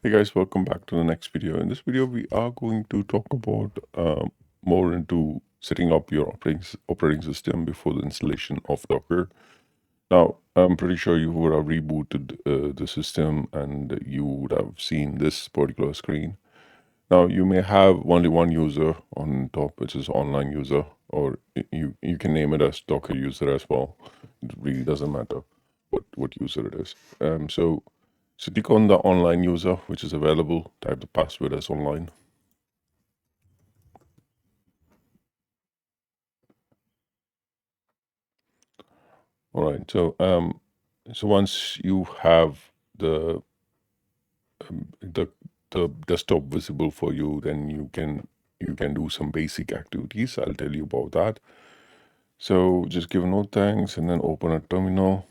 Hey guys, welcome back to the next video. In this video, we are going to talk about more into setting up your operating system before the installation of Docker. Now, I'm pretty sure you would have rebooted the system and you would have seen this particular screen. Now, you may have only one user on top, which is online user, or you can name it as Docker user as well. It really doesn't matter what user it is. So click on the online user, which is available. Type the password as online. All right. So once you have the the the desktop visible for you, then you can do some basic activities. I'll tell you about that. So just give no thanks and then open a terminal.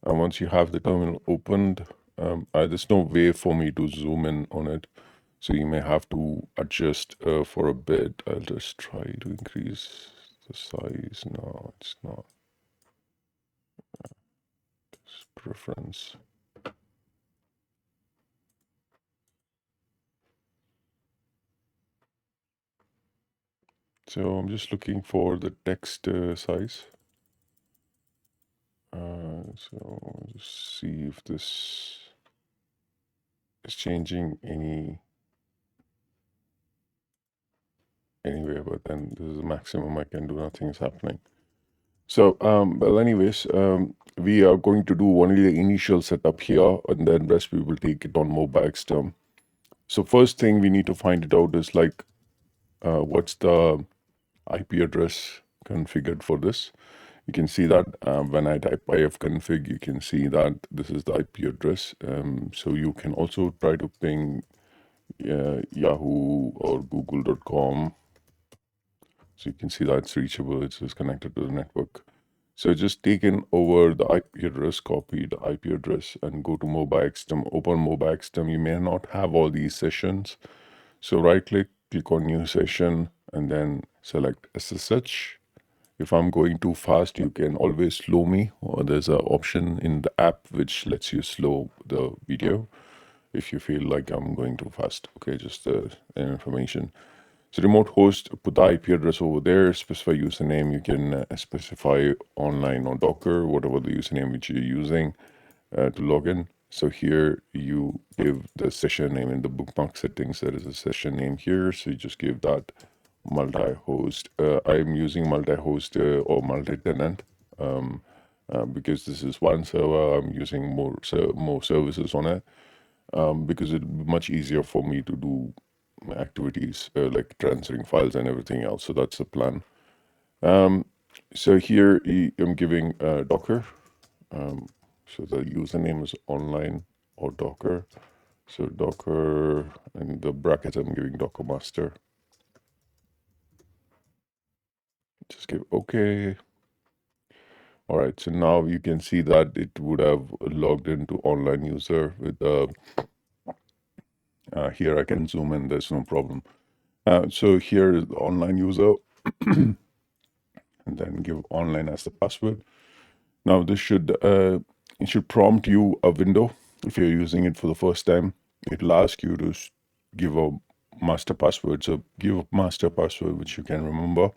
And once you have the terminal opened, there's no way for me to zoom in on it. So you may have to adjust for a bit. I'll just try to increase the size. No, it's not. It's preference. So I'm just looking for the text size. So I'll just see if this is changing anywhere, but then this is the maximum I can do. Nothing is happening. So, well, anyways, we are going to do only the initial setup here, and then rest we will take it on mobile XTerm. So first thing we need to find it out is like, what's the IP address configured for this? You can see that when I type ifconfig, you can see that this is the IP address. So you can also try to ping Yahoo or Google.com. So you can see that it's reachable. It's just connected to the network. So just taken over the IP address, copy the IP address, and go to mobile XTerm. Open mobile XTerm. You may not have all these sessions. So right click on new session, and then select SSH. If I'm going too fast, you can always slow me, or there's an option in the app which lets you slow the video if you feel like I'm going too fast. Okay, just information. So remote host, put the IP address over there, specify username. You can specify online or Docker, whatever the username which you're using to log in. So here you give the session name in the bookmark settings. There is a session name here. So you just give that multi-host. I'm using multi-host or multi-tenant because this is one server. I'm using more services on it because it'll be much easier for me to do activities like transferring files and everything else. So that's the plan. So here I'm giving Docker. So the username is online or Docker. So Docker, and the brackets I'm giving Docker master. Just give OK. All right, so now you can see that it would have logged into online user with here I can zoom in, there's no problem. So here is the online user, and then give online as the password. Now this should it should prompt you a window if you're using it for the first time. It'll ask you to give a master password. So give a master password which you can remember.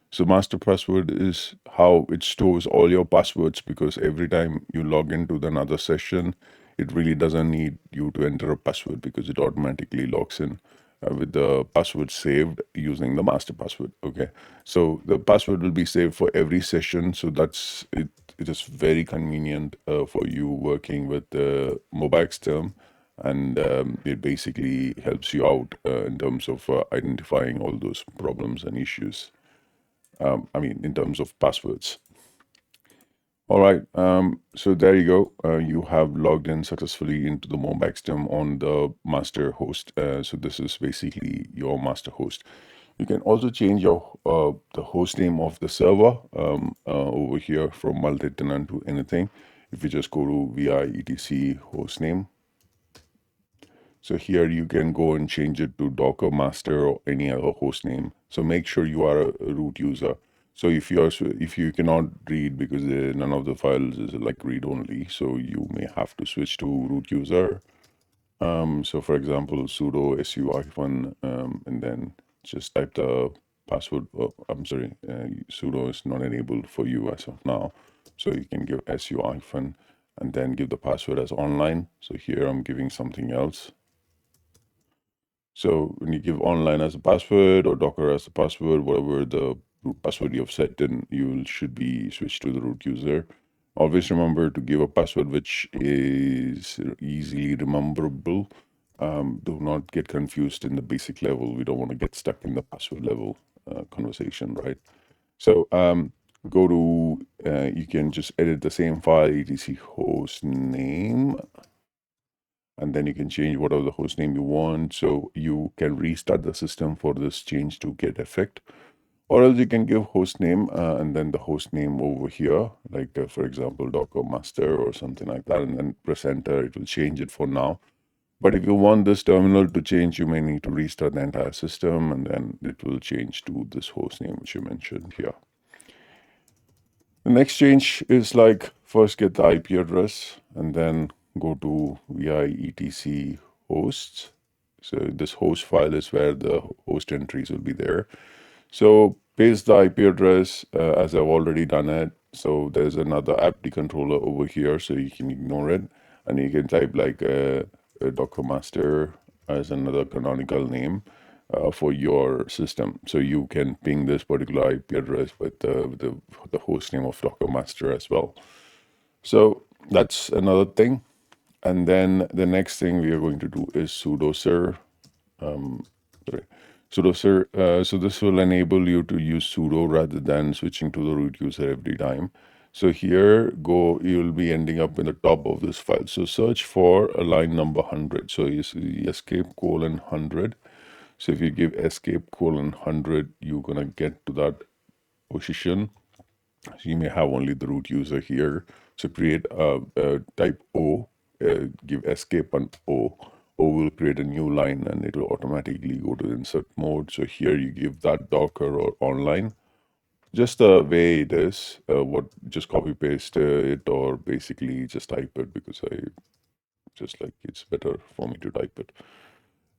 So master password is how it stores all your passwords, because every time you log into another session, it really doesn't need you to enter a password because it automatically logs in with the password saved using the master password. Okay, so the password will be saved for every session. So that's it. It is very convenient for you working with mobile XTerm, and it basically helps you out in terms of identifying all those problems and issues. In terms of passwords. All right, so there you go. You have logged in successfully into the mobile XTerm on the master host. So this is basically your master host. You can also change your the host name of the server over here from multi-tenant to anything. If you just go to vi etc host name. So here you can go and change it to Docker master or any other host name. So make sure you are a root user. So if you cannot read because none of the files is like read only, so you may have to switch to root user. So for example, sudo su hyphen, and then just type the password. Oh, I'm sorry, sudo is not enabled for you as of now. So you can give su hyphen and then give the password as online. So here I'm giving something else. So when you give online as a password or Docker as a password, whatever the root password you have set, then you should be switched to the root user. Always remember to give a password which is easily rememberable. Do not get confused in the basic level. We don't want to get stuck in the password level conversation, right? So go to, you can just edit the same file, etc host name, and then you can change whatever the host name you want. So you can restart the system for this change to get effect. Or else you can give host name and then the host name over here, like for example, Docker master or something like that, and then press enter. It will change it for now. But if you want this terminal to change, you may need to restart the entire system and then it will change to this host name, which you mentioned here. The next change is like first get the IP address and then go to vi etc hosts. So this host file is where the host entries will be there. So paste the IP address as I've already done it. So there's another apt controller over here, so you can ignore it. And you can type like a Docker master as another canonical name for your system. So you can ping this particular IP address with the host name of Docker master as well. So that's another thing. And then the next thing we are going to do is sudo sir. Sudo sir. So this will enable you to use sudo rather than switching to the root user every time. So here you will be ending up in the top of this file. So search for a line number 100. So you see escape colon 100. So if you give escape colon 100, you're going to get to that position. So you may have only the root user here. So create a type O, give escape and O. O will create a new line and it will automatically go to insert mode. So here you give that Docker or online. Just the way it is, just copy paste it or basically just type it because I just like it's better for me to type it.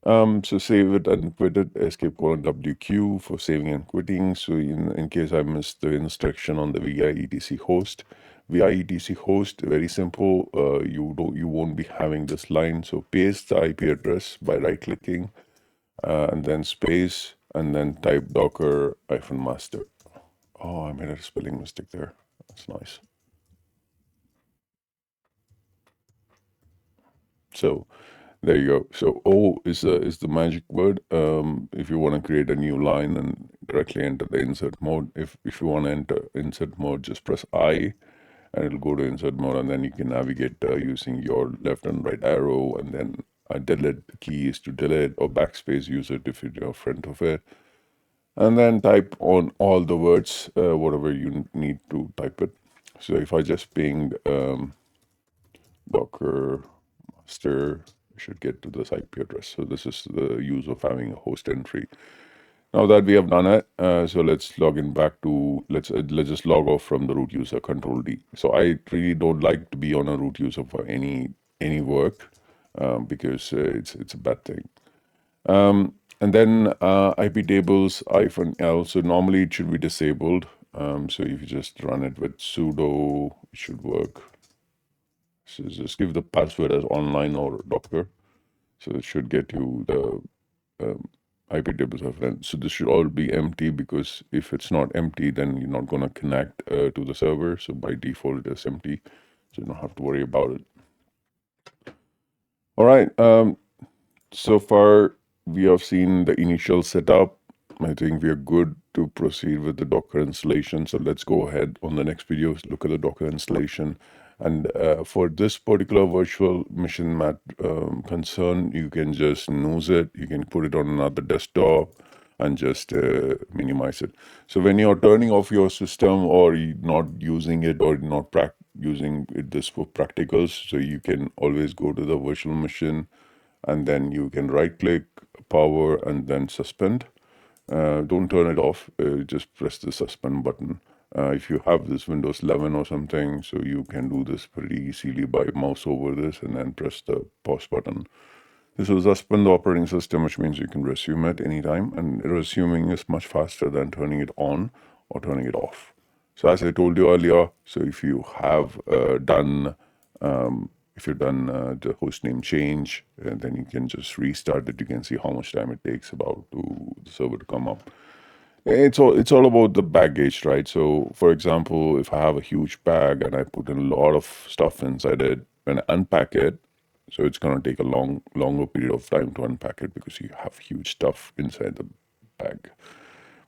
So save it and quit it, escape colon WQ for saving and quitting. So in case I missed the instruction on the VI etc host, VI etc host, very simple. You won't be having this line. So paste the IP address by right clicking and then space and then type docker -master. Oh, I made a spelling mistake there. That's nice. So there you go. So O is the magic word. If you want to create a new line and directly enter the insert mode. If you want to enter insert mode, just press I, and it'll go to insert mode, and then you can navigate using your left and right arrow, and then delete key is to delete, or backspace use it if you're in front of it, and then type on all the words whatever you need to type it. So if I just ping Docker master, should get to this IP address. So this is the use of having a host entry. Now that we have done it, so let's log in back to, let's just log off from the root user, Control D. So I really don't like to be on a root user for any work because it's a bad thing. And then IP tables -L. So normally it should be disabled. So if you just run it with sudo, it should work. So just give the password as online or Docker. So it should get you the IP tables of rent. So this should all be empty because if it's not empty, then you're not going to connect to the server. So by default, it's empty. So you don't have to worry about it. All right. So far, we have seen the initial setup. I think we are good to proceed with the Docker installation. So let's go ahead on the next video, look at the Docker installation. And for this particular virtual machine concern, you can just snooze it. You can put it on another desktop and just minimize it. So when you're turning off your system or you're not using it or not using this for practicals, so you can always go to the virtual machine and then you can right click, power, and then suspend. Don't turn it off, just press the suspend button. If you have this Windows 11 or something, so you can do this pretty easily by mouse over this and then press the pause button. This will suspend the operating system, which means you can resume it anytime, and resuming is much faster than turning it on or turning it off. So as I told you earlier, so if you have done the host name change, and then you can just restart it. You can see how much time it takes about to the server to come up. It's all about the baggage, right? So, for example, if I have a huge bag and I put in a lot of stuff inside it, when I unpack it, so it's gonna take a longer period of time to unpack it because you have huge stuff inside the bag.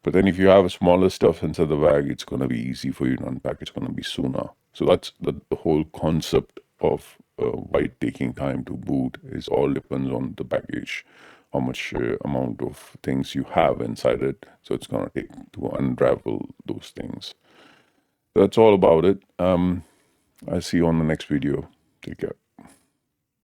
But then if you have a smaller stuff inside the bag, it's gonna be easy for you to unpack. It's gonna be sooner. So that's the whole concept of why taking time to boot is all depends on the baggage, how much amount of things you have inside it. So it's gonna take to unravel those things. That's all about it. I see you on the next video. Take care.